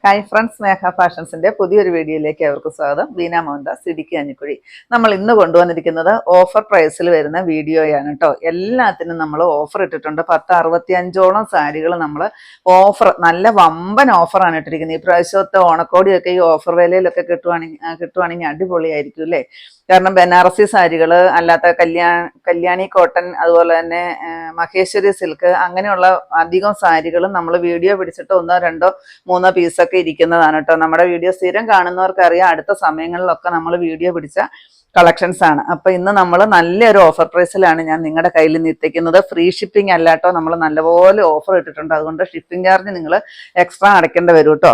Hi friends, സ്നേഹ ഫാഷൻസിന്റെ പുതിയൊരു വീഡിയോയിലേക്ക് അവർക്ക് സ്വാഗതം. ബീന മോഹൻദാസ്, ഇടുക്കി അഞ്ഞിക്കുഴി. നമ്മൾ ഇന്ന് കൊണ്ടുവന്നിരിക്കുന്നത് ഓഫർ പ്രൈസിൽ വരുന്ന വീഡിയോയാണ് കേട്ടോ. എല്ലാത്തിനും നമ്മൾ ഓഫർ ഇട്ടിട്ടുണ്ട്. 65ഓളം സാരികൾ നമ്മൾ ഓഫർ, നല്ല വമ്പൻ ഓഫറാണ് ഇട്ടിരിക്കുന്നത്. ഈ പ്രാവശ്യത്തെ ഓണക്കോടിയൊക്കെ ഈ ഓഫർ വിലയിലൊക്കെ കിട്ടുവാണെങ്കിൽ അടിപൊളിയായിരിക്കും അല്ലേ. കാരണം ബനാറസി സാരികൾ, അല്ലാത്ത കല്യാണി കോട്ടൺ, അതുപോലെ തന്നെ മഹേശ്വരി സിൽക്ക്, അങ്ങനെയുള്ള അധികം സാരികളും നമ്മൾ വീഡിയോ പിടിച്ചിട്ട് 1, 2, 3 പീസൊക്കെ ഇരിക്കുന്നതാണ് കേട്ടോ. നമ്മുടെ വീഡിയോ സ്ഥിരം കാണുന്നവർക്ക് അറിയാം, അടുത്ത സമയങ്ങളിലൊക്കെ നമ്മൾ വീഡിയോ പിടിച്ച കളക്ഷൻസ് ആണ്. അപ്പൊ ഇന്ന് നമ്മൾ നല്ലൊരു ഓഫർ പ്രൈസിലാണ് ഞാൻ നിങ്ങളുടെ കയ്യിൽ നിന്ന് എത്തിക്കുന്നത്. ഫ്രീ ഷിപ്പിംഗ് അല്ല കേട്ടോ, നമ്മൾ നല്ലപോലെ ഓഫർ ഇട്ടിട്ടുണ്ട്. അതുകൊണ്ട് ഷിപ്പിംഗ് ചാർജ് നിങ്ങൾ എക്സ്ട്രാ അടയ്ക്കേണ്ടി വരും കേട്ടോ.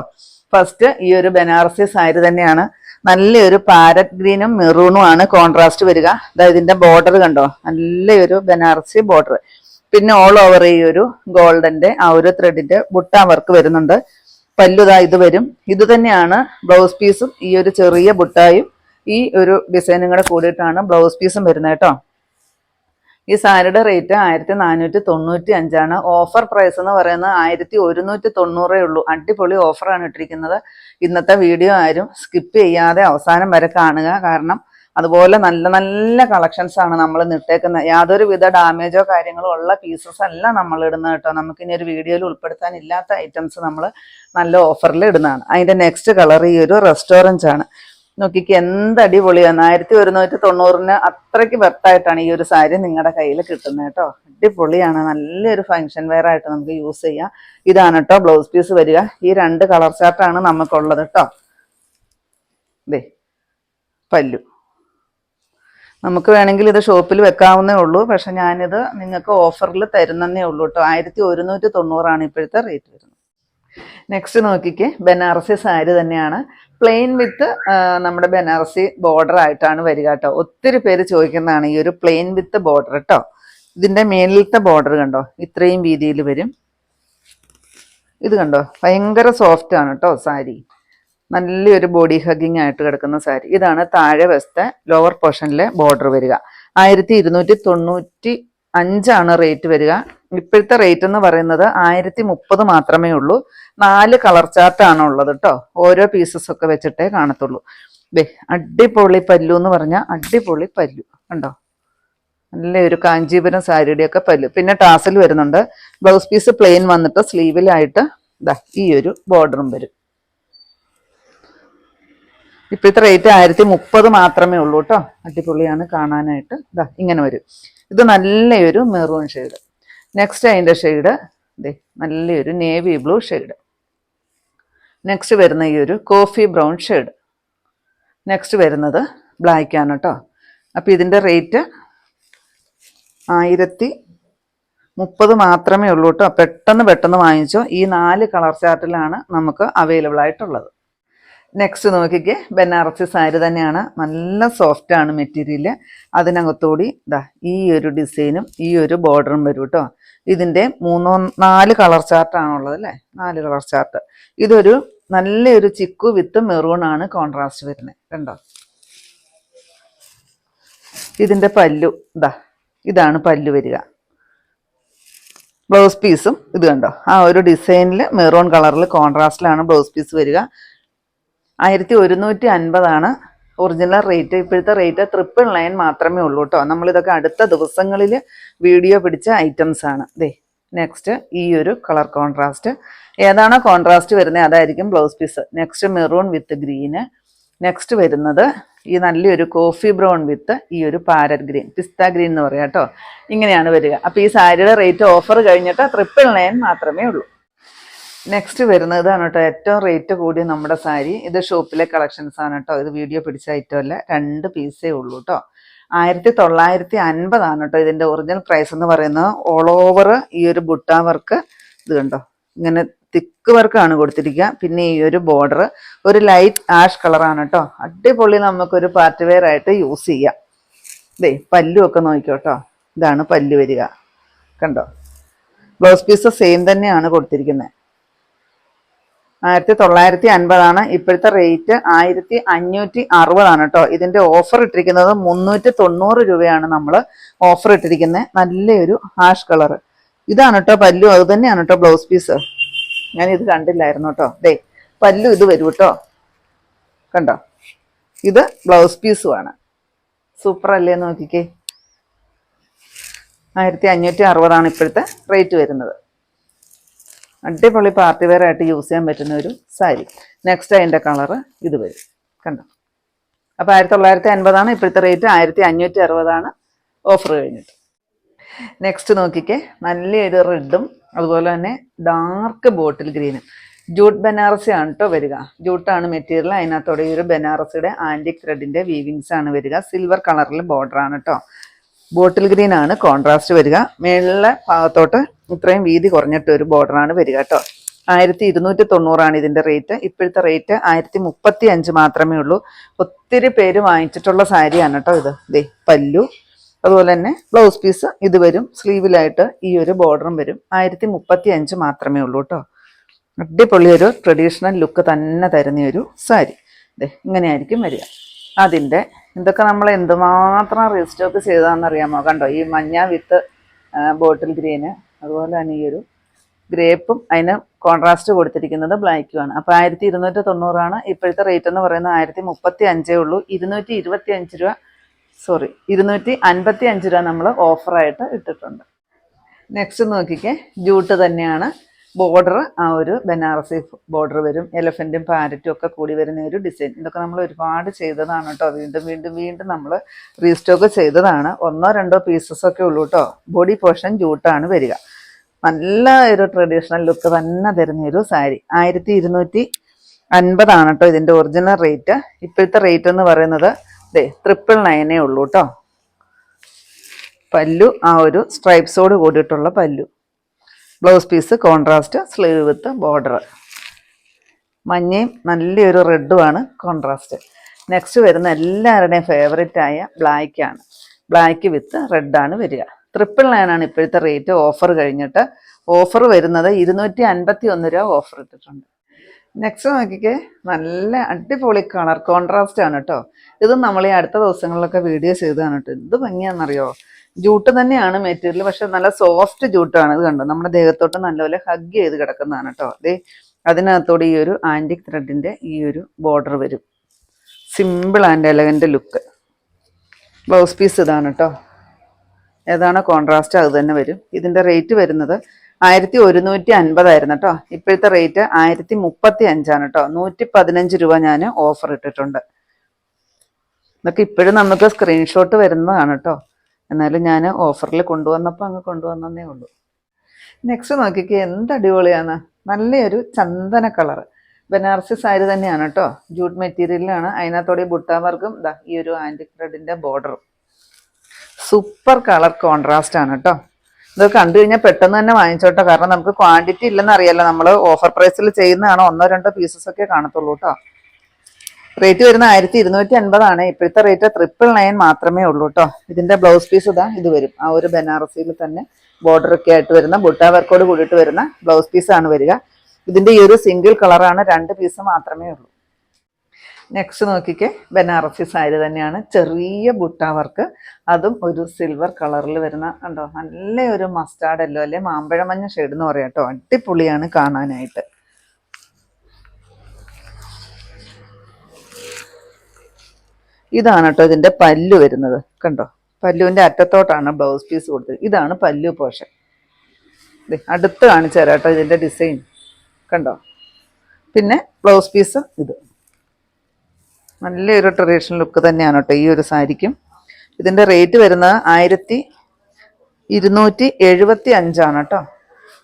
ഫസ്റ്റ് ഈ ഒരു ബനാറസി സാരി തന്നെയാണ്. നല്ലൊരു പാരറ്റ് ഗ്രീനും മെറൂണും ആണ് കോൺട്രാസ്റ്റ് വരിക. അതായത് ഇതിന്റെ ബോർഡർ കണ്ടോ, നല്ലൊരു ബനാറസി ബോർഡർ. പിന്നെ ഓൾ ഓവർ ഈ ഒരു ഗോൾഡന്റെ ആ ഒരു ത്രെഡിന്റെ ബുട്ട വർക്ക് വരുന്നുണ്ട്. പല്ലുതാ ഇത് വരും. ഇത് തന്നെയാണ് ബ്ലൗസ് പീസും. ഈ ഒരു ചെറിയ ബുട്ടായും ഈ ഒരു ഡിസൈനും കൂടെ കൂടിയിട്ടാണ് ബ്ലൗസ് പീസും വരുന്നത് കേട്ടോ. ഈ സാരിയുടെ റേറ്റ് 1495 ഓഫർ പ്രൈസ് എന്ന് പറയുന്നത് 1190 ഉള്ളൂ. അടിപൊളി ഓഫറാണ് ഇട്ടിരിക്കുന്നത്. ഇന്നത്തെ വീഡിയോ ആരും സ്കിപ്പ് ചെയ്യാതെ അവസാനം വരെ കാണുക. കാരണം അതുപോലെ നല്ല നല്ല കളക്ഷൻസ് ആണ് നമ്മൾ ഇട്ടേക്കുന്നത്. യാതൊരു വിധ ഡാമേജോ കാര്യങ്ങളോ ഉള്ള പീസസ് അല്ല നമ്മൾ ഇടുന്നത് കേട്ടോ. നമുക്കിനി ഒരു വീഡിയോയിൽ ഉൾപ്പെടുത്താൻ ഇല്ലാത്ത ഐറ്റംസ് നമ്മൾ നല്ല ഓഫറിൽ ഇടുന്നതാണ്. അതിന്റെ നെക്സ്റ്റ് കളർ ഈ ഒരു റെസ്റ്റോറൻറ്റ് ആണ്. നോക്കിക്ക് എന്ത് അടിപൊളിയാണ്. 1190 അത്രയ്ക്ക് വെർത്തായിട്ടാണ് ഈ ഒരു സാരി നിങ്ങളുടെ കയ്യിൽ കിട്ടുന്നത് കേട്ടോ. അടിപൊളിയാണ്. നല്ലൊരു ഫങ്ഷൻ വെയർ ആയിട്ട് നമുക്ക് യൂസ് ചെയ്യാം. ഇതാണ് കേട്ടോ ബ്ലൗസ് പീസ് വരിക. ഈ 2 കളർ ചാർട്ടാണ് നമുക്കുള്ളത് കേട്ടോ. ദേ പല്ലു. നമുക്ക് വേണമെങ്കിൽ ഇത് ഷോപ്പിൽ വെക്കാവുന്നേ ഉള്ളൂ. പക്ഷെ ഞാനിത് നിങ്ങൾക്ക് ഓഫറിൽ തരുന്നേ ഉള്ളൂ കേട്ടോ. 1190 ഇപ്പോഴത്തെ റേറ്റ് വരുന്നത്. നെക്സ്റ്റ് നോക്കിക്ക് ബനാറസി സാരി തന്നെയാണ്. പ്ലെയിൻ വിത്ത് നമ്മുടെ ബനാറസി ബോർഡർ ആയിട്ടാണ് വരിക കേട്ടോ. ഒത്തിരി പേര് ചോദിക്കുന്നതാണ് ഈ ഒരു പ്ലെയിൻ വിത്ത് ബോർഡർ കേട്ടോ. ഇതിന്റെ മേലിലത്തെ ബോർഡർ കണ്ടോ, ഇത്രയും വീതിയിൽ വരും. ഇത് കണ്ടോ, ഭയങ്കര സോഫ്റ്റ് ആണ് കേട്ടോ സാരി. നല്ലൊരു ബോഡി ഹഗ്ഗിങ് ആയിട്ട് കിടക്കുന്ന സാരി. ഇതാണ് താഴെ വശത്തെ ലോവർ പോർഷനിലെ ബോർഡർ വരിക. 1295 റേറ്റ് വരിക. ഇപ്പോഴത്തെ റേറ്റ് എന്ന് പറയുന്നത് 1030 മാത്രമേ ഉള്ളൂ. 4 കളർ ചാർട്ടാണ് ഉള്ളത് കേട്ടോ. ഓരോ പീസസ് ഒക്കെ വെച്ചിട്ടേ കാണത്തുള്ളൂ. അടിപൊളി പല്ലു എന്ന് പറഞ്ഞാൽ അടിപൊളി പല്ലു കണ്ടോ. നല്ലൊരു കാഞ്ചീപുരം സാരിയുടെയൊക്കെ പല്ലു. പിന്നെ ടാസൽ വരുന്നുണ്ട്. ബ്ലൗസ് പീസ് പ്ലെയിൻ വന്നിട്ട് സ്ലീവിലായിട്ട് ഈ ഒരു ബോർഡറും വരും. ഇപ്പോഴത്തെ റേറ്റ് 1030 മാത്രമേ ഉള്ളൂ കേട്ടോ. അടിപൊളിയാണ് കാണാനായിട്ട്. ഇങ്ങനെ വരും. ഇത് നല്ലൊരു മെറൂൺ ഷെയ്ഡ്. നെക്സ്റ്റ് അതിൻ്റെ ഷെയ്ഡ് നല്ലൊരു നേവി ബ്ലൂ ഷെയ്ഡ്. നെക്സ്റ്റ് വരുന്ന ഈ ഒരു കോഫി ബ്രൗൺ ഷെയ്ഡ്. നെക്സ്റ്റ് വരുന്നത് ബ്ലാക്ക് ആണ് കേട്ടോ. അപ്പോൾ ഇതിൻ്റെ റേറ്റ് 1030 മാത്രമേ ഉള്ളൂ കേട്ടോ. പെട്ടെന്ന് വാങ്ങിച്ചോ. ഈ 4 കളർ ചാർട്ടിലാണ് നമുക്ക് അവൈലബിൾ ആയിട്ടുള്ളത്. നെക്സ്റ്റ് നോക്കിക്കേ, ബനാറസി സാരി തന്നെയാണ്. നല്ല സോഫ്റ്റ് ആണ് മെറ്റീരിയൽ. അതിനകത്തോടി ഈ ഒരു ഡിസൈനും ഈ ഒരു ബോർഡറും വരും കേട്ടോ. ഇതിൻ്റെ 4 കളർ ചാർട്ടാണുള്ളത് അല്ലേ, 4 കളർ ചാർട്ട്. ഇതൊരു നല്ലൊരു ചിക്കു വിത്ത് മെറൂൺ ആണ് കോൺട്രാസ്റ്റ് വരുന്നത് കണ്ടോ. ഇതിൻ്റെ പല്ലു ഇതാണ് പല്ലു വരിക. ബ്ലൗസ് പീസും ഇത് കണ്ടോ, ആ ഒരു ഡിസൈനിൽ മെറൂൺ കളറിൽ കോൺട്രാസ്റ്റിലാണ് ബ്ലൗസ് പീസ് വരിക. 1150 ഒറിജിനൽ റേറ്റ്. ഇപ്പോഴത്തെ റേറ്റ് 999 മാത്രമേ ഉള്ളൂ കേട്ടോ. നമ്മളിതൊക്കെ അടുത്ത ദിവസങ്ങളിൽ വീഡിയോ പിടിച്ച ഐറ്റംസ് ആണ്. നെക്സ്റ്റ് ഈ ഒരു കളർ കോൺട്രാസ്റ്റ്. ഏതാണോ കോൺട്രാസ്റ്റ് വരുന്നത് അതായിരിക്കും blouse piece. Next maroon with green. Next വരുന്നത് ഈ നല്ലൊരു കോഫി ബ്രൗൺ വിത്ത് ഈ ഒരു പാരറ്റ് ഗ്രീൻ, പിസ്ത ഗ്രീൻ എന്ന് പറയാം കേട്ടോ. ഇങ്ങനെയാണ് വരിക. അപ്പോൾ ഈ സാരിയുടെ റേറ്റ് ഓഫർ കഴിഞ്ഞിട്ട് 999 മാത്രമേ ഉള്ളൂ. നെക്സ്റ്റ് വരുന്നത് ഇതാണ് കേട്ടോ, ഏറ്റവും റേറ്റ് കൂടിയ നമ്മുടെ സാരി. ഇത് ഷോപ്പിലെ കളക്ഷൻസ് ആണ് കേട്ടോ. ഇത് വീഡിയോ പിടിച്ച ഐറ്റം അല്ല, 2 പീസേ ഉള്ളൂ കേട്ടോ. 1950 കേട്ടോ ഇതിൻ്റെ ഒറിജിനൽ പ്രൈസ് എന്ന് പറയുന്നത്. ഓൾ ഓവർ ഈ ഒരു ബുട്ട വർക്ക് ഇത് കണ്ടോ, ഇങ്ങനെ തിക്ക് വർക്കാണ് കൊടുത്തിരിക്കുക. പിന്നെ ഈ ഒരു ബോർഡർ ഒരു ലൈറ്റ് ആഷ് കളറാണ് കേട്ടോ. അടിപൊളി, നമുക്കൊരു പാർട്ടി വെയർ ആയിട്ട് യൂസ് ചെയ്യാം. പല്ലു ഒക്കെ നോക്കിക്കോട്ടോ. ഇതാണ് പല്ലു വരിക കണ്ടോ. ബ്ലൗസ് പീസ് സെയിം തന്നെയാണ് കൊടുത്തിരിക്കുന്നത്. 1950 ഇപ്പോഴത്തെ റേറ്റ്. 1560 കേട്ടോ. ഇതിന്റെ ഓഫർ ഇട്ടിരിക്കുന്നത് 390 രൂപയാണ് നമ്മൾ ഓഫർ ഇട്ടിരിക്കുന്നത്. നല്ലൊരു ഹാഷ് കളർ. ഇതാണ് കേട്ടോ പല്ലു. അത് തന്നെയാണ് കേട്ടോ ബ്ലൗസ് പീസ്. ഞാനിത് കണ്ടില്ലായിരുന്നു കേട്ടോ. പല്ലു ഇത് വരും കേട്ടോ, കണ്ടോ. ഇത് ബ്ലൗസ് പീസുമാണ്. സൂപ്പർ അല്ലേ, നോക്കിക്കേ. 1560 ഇപ്പോഴത്തെ റേറ്റ് വരുന്നത്. അടിപൊളി പാർട്ടി വെയർ ആയിട്ട് യൂസ് ചെയ്യാൻ പറ്റുന്ന ഒരു സാരി. നെക്സ്റ്റ് അതിൻ്റെ കളറ് ഇത് വരും, കണ്ടോ. അപ്പോൾ 1950 ഇപ്പോഴത്തെ റേറ്റ്. 1560 ഓഫർ കഴിഞ്ഞിട്ട്. നെക്സ്റ്റ് നോക്കിക്കേ, നല്ലൊരു റെഡും അതുപോലെ തന്നെ ഡാർക്ക് ബോട്ടിൽ ഗ്രീനും. ജൂട്ട് ബനാറസി ആണ് കേട്ടോ വരിക. ജൂട്ടാണ് മെറ്റീരിയൽ. അതിനകത്തോടെ ഈ ഒരു ബനാറസിയുടെ ആൻറ്റിക് ത്രെഡിൻ്റെ വീവിങ്സ് ആണ് വരിക. സിൽവർ കളറിൽ ബോർഡർ ആണ് കേട്ടോ. ബോട്ടിൽ ഗ്രീൻ ആണ് കോൺട്രാസ്റ്റ് വരിക. മേളിലെ ഭാഗത്തോട്ട് ഇത്രയും വീതി കുറഞ്ഞിട്ട് ഒരു ബോർഡറാണ് വരിക കേട്ടോ. 1290 ഇതിൻ്റെ റേറ്റ്. ഇപ്പോഴത്തെ റേറ്റ് 1035 മാത്രമേ ഉള്ളൂ. ഒത്തിരി പേര് വാങ്ങിച്ചിട്ടുള്ള സാരിയാണ് കേട്ടോ ഇത്. ദേ പല്ലു, അതുപോലെ തന്നെ ബ്ലൗസ് പീസ് ഇത് വരും. സ്ലീവിലായിട്ട് ഈ ഒരു ബോർഡറും വരും. 1035 മാത്രമേ ഉള്ളൂ കേട്ടോ. അടിപൊളി ഒരു ട്രഡീഷണൽ ലുക്ക് തന്നെ തരുന്ന ഒരു സാരി. ദേ ഇങ്ങനെയായിരിക്കും വരിക. അതിൻ്റെ ഇതൊക്കെ നമ്മൾ എന്തുമാത്രം റീസ്റ്റോക്ക് ചെയ്തതാണെന്നറിയാമോ. കണ്ടോ, ഈ മഞ്ഞ വിത്ത് ബോട്ടിൽ ഗ്രീന്, അതുപോലെ തന്നെ ഈ ഒരു ഗ്രേപ്പും അതിന് കോൺട്രാസ്റ്റ് കൊടുത്തിരിക്കുന്നത് ബ്ലാക്കുമാണ്. അപ്പോൾ 1290 ഇപ്പോഴത്തെ റേറ്റ് എന്ന് പറയുന്നത്. 1035 ഉള്ളൂ. 255 രൂപ, 255 രൂപ നമ്മൾ ഓഫറായിട്ട് ഇട്ടിട്ടുണ്ട്. നെക്സ്റ്റ് നോക്കിക്കേ, ജൂട്ട് തന്നെയാണ്. ബോർഡർ ആ ഒരു ബനാറസി ബോർഡർ വരും. എലഫൻറ്റും പാരറ്റും ഒക്കെ കൂടി വരുന്ന ഒരു ഡിസൈൻ. ഇതൊക്കെ നമ്മൾ ഒരുപാട് ചെയ്തതാണ് കേട്ടോ. വീണ്ടും നമ്മൾ റീസ്റ്റോക്ക് ചെയ്തതാണ്. 1-2 പീസസ് ഒക്കെ ഉള്ളൂ കേട്ടോ. ബോഡി പോർഷൻ ജൂട്ടാണ് വരിക. നല്ല ഒരു ട്രഡീഷണൽ ലുക്ക് തന്നെ തരുന്ന ഒരു സാരി. 1250 കേട്ടോ ഇതിൻ്റെ ഒറിജിനൽ റേറ്റ്. ഇപ്പോഴത്തെ റേറ്റ് എന്ന് പറയുന്നത് 999 ഉള്ളൂ കേട്ടോ. പല്ലു ആ ഒരു സ്ട്രൈപ്സോട് കൂടിയിട്ടുള്ള pallu. Blouse piece contrast, sleeve with border. മഞ്ഞയും നല്ലൊരു റെഡുമാണ് കോൺട്രാസ്റ്റ്. നെക്സ്റ്റ് വരുന്ന എല്ലാവരുടെയും ഫേവറേറ്റ് ആയ ബ്ലാക്കാണ്. ബ്ലാക്ക് വിത്ത് റെഡാണ് വരിക. 999 ഇപ്പോഴത്തെ റേറ്റ്. ഓഫർ കഴിഞ്ഞിട്ട്. ഓഫർ വരുന്നത് 251 രൂപ ഓഫർ ഇട്ടിട്ടുണ്ട്. നെക്സ്റ്റ് നോക്കിക്കേ, നല്ല അടിപൊളി കളർ കോൺട്രാസ്റ്റ് ആണ് കേട്ടോ. ഇത് നമ്മൾ ഈ അടുത്ത ദിവസങ്ങളിലൊക്കെ വീഡിയോ ചെയ്തതാണ് കേട്ടോ. എന്ത് ഭംഗിയാണെന്നറിയോ. ജൂട്ട് തന്നെയാണ് മെറ്റീരിയൽ, പക്ഷെ നല്ല സോഫ്റ്റ് ജൂട്ടാണ്. ഇത് കണ്ടോ, നമ്മുടെ ദേഹത്തോട്ട് നല്ലപോലെ ഹഗ് ചെയ്ത് കിടക്കുന്നതാണ് കേട്ടോ. അതെ, അതിനകത്തോടെ ഈ ഒരു ആൻറ്റിക് ത്രെഡിൻ്റെ ഈ ഒരു ബോർഡർ വരും. Simple and elegant look. Blouse piece ഇതാണ് കേട്ടോ. ഏതാണ് കോൺട്രാസ്റ്റ് അത് തന്നെ വരും. ഇതിൻ്റെ റേറ്റ് വരുന്നത് 1150 ആയിരുന്നു കേട്ടോ. ഇപ്പോഴത്തെ റേറ്റ് 1035 കേട്ടോ. 115 രൂപ ഞാൻ ഓഫർ ഇട്ടിട്ടുണ്ട്. ഇതൊക്കെ ഇപ്പോഴും നമുക്ക് സ്ക്രീൻഷോട്ട് വരുന്നതാണ് കേട്ടോ. എന്നാലും ഞാൻ ഓഫറിൽ കൊണ്ടുവന്നപ്പോൾ അങ്ങ് കൊണ്ടുവന്നേ ഉള്ളൂ. നെക്സ്റ്റ് നോക്കിക്കേ, എന്ത് അടിപൊളിയാണ്. നല്ലൊരു ചന്ദന കളർ ബനാറസി സാരി തന്നെയാണ് കേട്ടോ. ജൂട്ട് മെറ്റീരിയലിലാണ്. അതിനകത്തോടെ ബുട്ടാ വർക്കും ഈ ഒരു ആൻറ്റിക് ത്രെഡിൻ്റെ ബോർഡറും. സൂപ്പർ കളർ കോൺട്രാസ്റ്റ് ആണ് കേട്ടോ. ഇത് കണ്ടു കഴിഞ്ഞാൽ പെട്ടെന്ന് തന്നെ വാങ്ങിച്ചോട്ടോ. കാരണം നമുക്ക് ക്വാണ്ടിറ്റി ഇല്ലെന്ന് അറിയാലോ. നമ്മൾ ഓഫർ പ്രൈസിൽ ചെയ്യുന്നതാണ്. 1-2 പീസസ് ഒക്കെ കാണത്തുള്ളൂ കേട്ടോ. റേറ്റ് വരുന്ന 1250 ഇപ്പോഴത്തെ റേറ്റ് 999 മാത്രമേ ഉള്ളൂ കേട്ടോ. ഇതിന്റെ ബ്ലൗസ് പീസ് ഇത് വരും. ആ ഒരു ബനാറസിയിൽ തന്നെ ബോർഡർ ഒക്കെ ആയിട്ട് വരുന്ന ബുട്ടാ വർക്കോട് കൂടിയിട്ട് വരുന്ന ബ്ലൗസ് പീസാണ് വരിക. ഇതിന്റെ ഈ ഒരു സിംഗിൾ കളറാണ്. 2 പീസ് മാത്രമേ ഉള്ളൂ. നെക്സ്റ്റ് നോക്കിക്കേ, ബനാറസി സാരി തന്നെയാണ്. ചെറിയ ബുട്ടാ വർക്ക്, അതും ഒരു സിൽവർ കളറിൽ വരുന്ന കണ്ടോ. നല്ല ഒരു മസ്റ്റാർഡ് യെല്ലോ അല്ലെ മാമ്പഴമഞ്ഞ ഷെയ്ഡ് എന്ന് പറയാം കേട്ടോ. അടിപൊളിയാണ് കാണാനായിട്ട്. ഇതാണ് കേട്ടോ ഇതിൻ്റെ പല്ലു വരുന്നത്. കണ്ടോ, പല്ലുവിൻ്റെ അറ്റത്തോട്ടാണ് ബ്ലൗസ് പീസ് കൊടുത്തത്. ഇതാണ് പല്ലു പോർഷൻ. അടുത്ത് കാണിച്ചു തരാം കേട്ടോ ഇതിൻ്റെ ഡിസൈൻ. കണ്ടോ, പിന്നെ ബ്ലൗസ് പീസ് ഇത്. നല്ലൊരു ട്രഡീഷണൽ ലുക്ക് തന്നെയാണ് കേട്ടോ ഈ ഒരു സാരിക്കും. ഇതിൻ്റെ റേറ്റ് വരുന്നത് 1275 കേട്ടോ.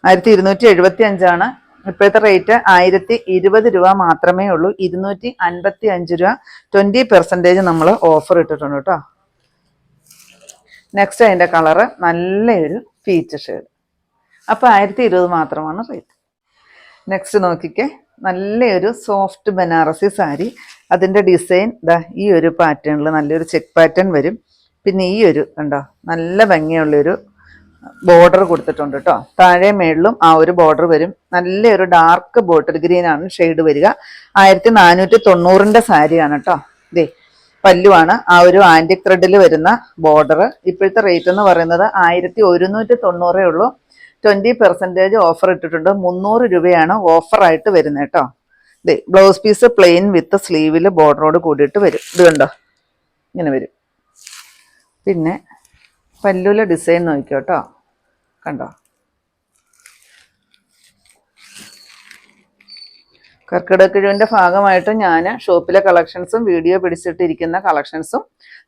1275. ഇപ്പോഴത്തെ റേറ്റ് 1020 രൂപ മാത്രമേ ഉള്ളൂ. 255 രൂപ 20% നമ്മൾ ഓഫർ ഇട്ടിട്ടുണ്ട് കേട്ടോ. നെക്സ്റ്റ് അതിൻ്റെ കളറ് നല്ലൊരു പീച്ച് ഷെയ്ഡ്. അപ്പോൾ 1020 മാത്രമാണ് റേറ്റ്. നെക്സ്റ്റ് നോക്കിക്കേ, നല്ലൊരു സോഫ്റ്റ് ബനാറസി സാരി. അതിൻ്റെ ഡിസൈൻ ഈ ഒരു പാറ്റേണിൽ നല്ലൊരു ചെക്ക് പാറ്റേൺ വരും. പിന്നെ ഈ ഒരു കണ്ടോ നല്ല ഭംഗിയുള്ളൊരു ബോർഡർ കൊടുത്തിട്ടുണ്ട് കേട്ടോ. താഴെ മേളിലും ആ ഒരു ബോർഡർ വരും. നല്ലൊരു ഡാർക്ക് ബോട്ടിൽ ഗ്രീൻ ആണ് ഷെയ്ഡ് വരിക. 1490 സാരിയാണ് കേട്ടോ. ഇതേ പല്ലുവാണ്. ആ ഒരു ആൻറ്റിക് ത്രെഡിൽ വരുന്ന ബോർഡർ. ഇപ്പോഴത്തെ റേറ്റ് എന്ന് പറയുന്നത് 1190 ഉള്ളൂ. 20% ഓഫർ ഇട്ടിട്ടുണ്ട്. 300 രൂപയാണ് ഓഫറായിട്ട് വരുന്നത് കേട്ടോ. ബ്ലൗസ് പീസ് പ്ലെയിൻ വിത്ത് സ്ലീവിൽ ബോർഡറോട് കൂടിയിട്ട് വരും. ഇത് കണ്ടോ, ഇങ്ങനെ വരും. പിന്നെ പല്ലുവിലെ ഡിസൈൻ നോക്കിക്കോട്ടോ, കണ്ടോ. കർക്കിടകക്കിഴിവിൻ്റെ ഭാഗമായിട്ട് ഞാൻ ഷോപ്പിലെ കളക്ഷൻസും വീഡിയോ പിടിച്ചിട്ടിരിക്കുന്ന കളക്ഷൻസും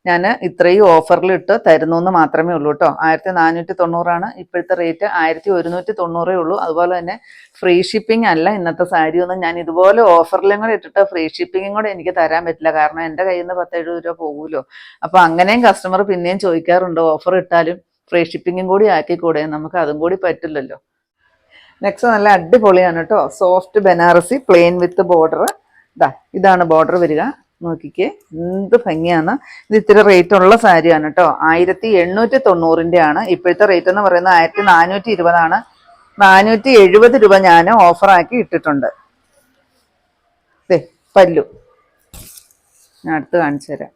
ഞാൻ ഇത്രയും ഓഫറിലിട്ട് തരുന്നു എന്ന് മാത്രമേ ഉള്ളൂ കേട്ടോ. 1490 ഇപ്പോഴത്തെ റേറ്റ്, 1190 ഉള്ളൂ. അതുപോലെ തന്നെ ഫ്രീ ഷിപ്പിംഗ് അല്ല ഇന്നത്തെ സാരി ഒന്നും. ഞാൻ ഇതുപോലെ ഓഫറിലും കൂടെ ഇട്ടിട്ട് ഫ്രീ ഷിപ്പിങ്ങും കൂടെ എനിക്ക് തരാൻ പറ്റില്ല, കാരണം എൻ്റെ കയ്യിൽ നിന്ന് 10-70 രൂപ പോകുമല്ലോ. അപ്പോൾ അങ്ങനെയും കസ്റ്റമർ പിന്നെയും ചോദിക്കാറുണ്ട്, ഓഫർ ഇട്ടാലും ഫ്രീ ഷിപ്പിങ്ങും കൂടി ആക്കിക്കൂടെ, നമുക്ക് അതും കൂടി പറ്റില്ലല്ലോ. നെക്സ്റ്റ് നല്ല അടിപൊളിയാണ് കേട്ടോ, soft Banarasi plain with border. ഇതാണ് ബോർഡർ വരിക, നോക്കിക്കേ എന്ത് ഭംഗിയാണ്. ഇത് ഇത്തിരി റേറ്റ് ഉള്ള സാരിയാണ് കേട്ടോ, 1890 ആണ്. ഇപ്പോഴത്തെ റേറ്റ് എന്ന് പറയുന്നത് 1420 ആണ്. 470 രൂപ ഞാൻ ഓഫറാക്കി ഇട്ടിട്ടുണ്ട്. പല്ലു ഞാൻ അടുത്ത് കാണിച്ചു തരാം.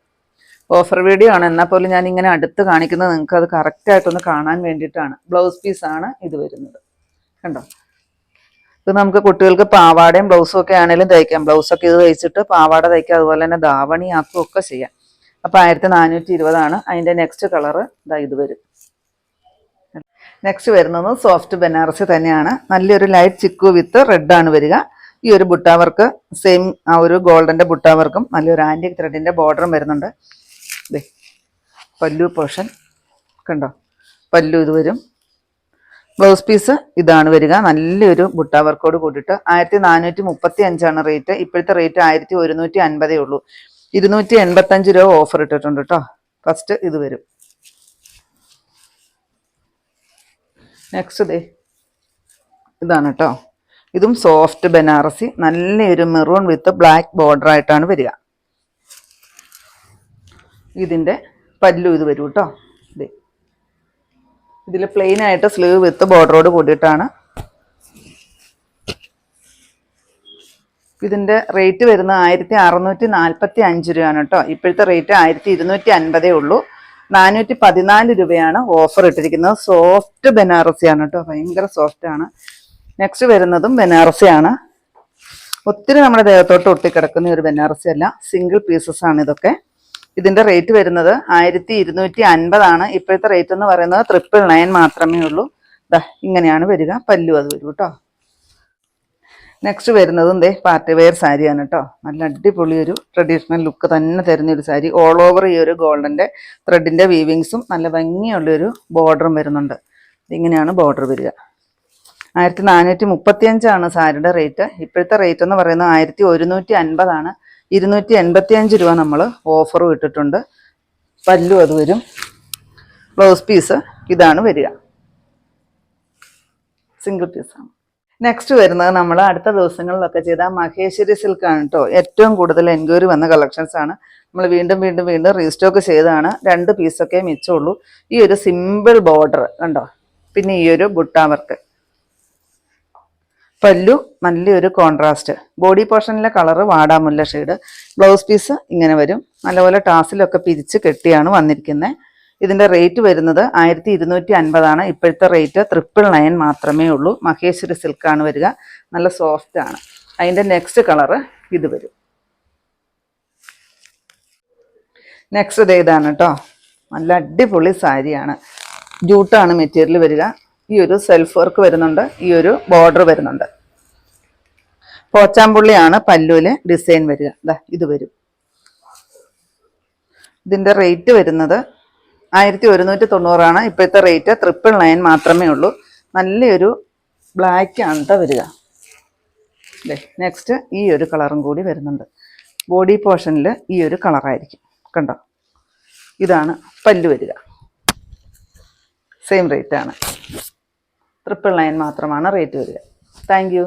ഓഫർ വീഡിയോ ആണ്, എന്നാൽ പോലും ഞാൻ ഇങ്ങനെ അടുത്ത് കാണിക്കുന്നത് നിങ്ങൾക്ക് അത് കറക്റ്റായിട്ടൊന്ന് കാണാൻ വേണ്ടിയിട്ടാണ്. ബ്ലൗസ് പീസാണ് ഇത് വരുന്നത്, കണ്ടോ. ഇത് നമുക്ക് കുട്ടികൾക്ക് പാവാടയും ബ്ലൗസും ഒക്കെ ആണെങ്കിലും തയ്ക്കാം. ബ്ലൗസൊക്കെ ഇത് തയ്ച്ചിട്ട് പാവാട തയ്ക്കാം, അതുപോലെ തന്നെ ധാവണി ആക്കും ഒക്കെ ചെയ്യാം. അപ്പോൾ 1420 ആണ്. അതിൻ്റെ നെക്സ്റ്റ് കളറ് ഇത് വരും. നെക്സ്റ്റ് വരുന്നത് സോഫ്റ്റ് ബനാറസി തന്നെയാണ്. നല്ലൊരു ലൈറ്റ് ചിക്കു വിത്ത് റെഡാണ് വരിക. ഈ ഒരു ബുട്ട വർക്ക് സെയിം ആ ഒരു ഗോൾഡൻ്റെ ബുട്ട വർക്കും നല്ലൊരു ആൻറ്റിക് ത്രെഡിൻ്റെ ബോർഡറും വരുന്നുണ്ട്. പല്ലു പോർഷൻ കണ്ടോ, പല്ലു ഇത് വരും. ബ്ലൗസ് പീസ് ഇതാണ് വരിക, നല്ലൊരു ബുട്ട വർക്കോട് കൂടിയിട്ട്. 1435 ആണ് റേറ്റ്. ഇപ്പോഴത്തെ റേറ്റ് 1150 ഉള്ളൂ. 285 രൂപ ഓഫർ ഇട്ടിട്ടുണ്ട് കേട്ടോ. ഫസ്റ്റ് ഇത് വരും. നെക്സ്റ്റ് ഇതാണ് കേട്ടോ, ഇതും സോഫ്റ്റ് ബനാറസി, നല്ലൊരു മെറൂൺ വിത്ത് ബ്ലാക്ക് ബോർഡർ ആയിട്ടാണ് വരിക. ഇതിൻ്റെ പല്ലു ഇത് വരും കേട്ടോ. ഇതിൽ പ്ലെയിൻ ആയിട്ട് സ്ലീവ് വിത്ത് ബോർഡറോട് കൂടിയിട്ടാണ്. ഇതിൻ്റെ റേറ്റ് വരുന്നത് 1645 രൂപയാണ് കേട്ടോ. ഇപ്പോഴത്തെ റേറ്റ് 1250 ഉള്ളൂ. 414 രൂപയാണ് ഓഫർ ഇട്ടിരിക്കുന്നത്. സോഫ്റ്റ് ബനാറസിയാണ് കേട്ടോ, ഭയങ്കര സോഫ്റ്റ് ആണ്. നെക്സ്റ്റ് വരുന്നതും ബനാറസിയാണ്. ഒത്തിരി നമ്മുടെ ദേഹത്തോട്ട് ഒട്ടിക്കിടക്കുന്ന ഒരു ബനാറസി അല്ല, സിംഗിൾ പീസസ് ആണ് ഇതൊക്കെ. ഇതിൻ്റെ റേറ്റ് വരുന്നത് 1250 ആണ്. ഇപ്പോഴത്തെ റേറ്റ് എന്ന് പറയുന്നത് 999 മാത്രമേ ഉള്ളൂ. ഇങ്ങനെയാണ് വരിക. പല്ലു അത് വരും കേട്ടോ. നെക്സ്റ്റ് വരുന്നതും പാർട്ടി വെയർ സാരിയാണ് കേട്ടോ. നല്ല അടിപൊളി ഒരു ട്രഡീഷണൽ ലുക്ക് തന്നെ തരുന്നൊരു സാരി. ഓൾ ഓവർ ഈ ഒരു ഗോൾഡൻ്റെ ത്രെഡിൻ്റെ വീവിങ്സും നല്ല ഭംഗിയുള്ളൊരു ബോർഡറും വരുന്നുണ്ട്. ഇങ്ങനെയാണ് ബോർഡർ വരിക. 1435 ആണ് സാരിയുടെ റേറ്റ്. ഇപ്പോഴത്തെ റേറ്റ് എന്ന് പറയുന്നത് 1150 ആണ്. 285 രൂപ നമ്മൾ ഓഫറും ഇട്ടിട്ടുണ്ട്. പല്ലു അത് വരും. ബ്ലൗസ് പീസ് ഇതാണ് വരിക, സിംഗിൾ പീസാണ്. നെക്സ്റ്റ് വരുന്നത് നമ്മൾ അടുത്ത ദിവസങ്ങളിലൊക്കെ ചെയ്ത മഹേശ്വരി സിൽക്കാണ് കേട്ടോ. ഏറ്റവും കൂടുതൽ എൻക്വയറി വന്ന കളക്ഷൻസ് ആണ്. നമ്മൾ വീണ്ടും റീസ്റ്റോക്ക് ചെയ്തതാണ്. 2 പീസൊക്കെ മിച്ചമുള്ളൂ. ഈ ഒരു സിമ്പിൾ ബോർഡർ കണ്ടോ, പിന്നെ ഈ ഒരു ബുട്ട വർക്ക്. പല്ലു നല്ലൊരു കോൺട്രാസ്റ്റ്. ബോഡി പോർഷനിലെ കളറ് വാടാമുല്ല ഷെയ്ഡ്. ബ്ലൗസ് പീസ് ഇങ്ങനെ വരും. നല്ലപോലെ ടാസിലൊക്കെ പിരിച്ച് കെട്ടിയാണ് വന്നിരിക്കുന്നത്. ഇതിൻ്റെ റേറ്റ് വരുന്നത് 1250 ആണ്. ഇപ്പോഴത്തെ റേറ്റ് 999 മാത്രമേ ഉള്ളൂ. മഹേശ്വരി സിൽക്കാണ് വരിക. നല്ല സോഫ്റ്റ് ആണ്. അതിൻ്റെ നെക്സ്റ്റ് കളറ് ഇത് വരും. നെക്സ്റ്റ് ഇതാണ് കേട്ടോ, നല്ല അടിപൊളി സാരിയാണ്. ജൂട്ടാണ് മെറ്റീരിയൽ വരിക. ഈ ഒരു സെൽഫ് വർക്ക് വരുന്നുണ്ട്, ഈ ഒരു ബോർഡർ വരുന്നുണ്ട്. പോച്ചാമ്പുള്ളിയാണ് പല്ലുവിലെ ഡിസൈൻ വരിക. ഇത് വരും. ഇതിൻ്റെ റേറ്റ് വരുന്നത് 1190 ആണ്. ഇപ്പോഴത്തെ റേറ്റ് 999 മാത്രമേ ഉള്ളൂ. നല്ലൊരു ബ്ലാക്ക് ആണ് കേട്ടോ വരിക. നെക്സ്റ്റ് ഈ ഒരു കളറും കൂടി വരുന്നുണ്ട്. ബോഡി പോർഷനിൽ ഈ ഒരു കളറായിരിക്കും കണ്ടോ. ഇതാണ് പല്ലു വരിക. സെയിം റേറ്റ് ആണ്. 999 മാത്രമാണ് റേറ്റ് വരിക. Thank you.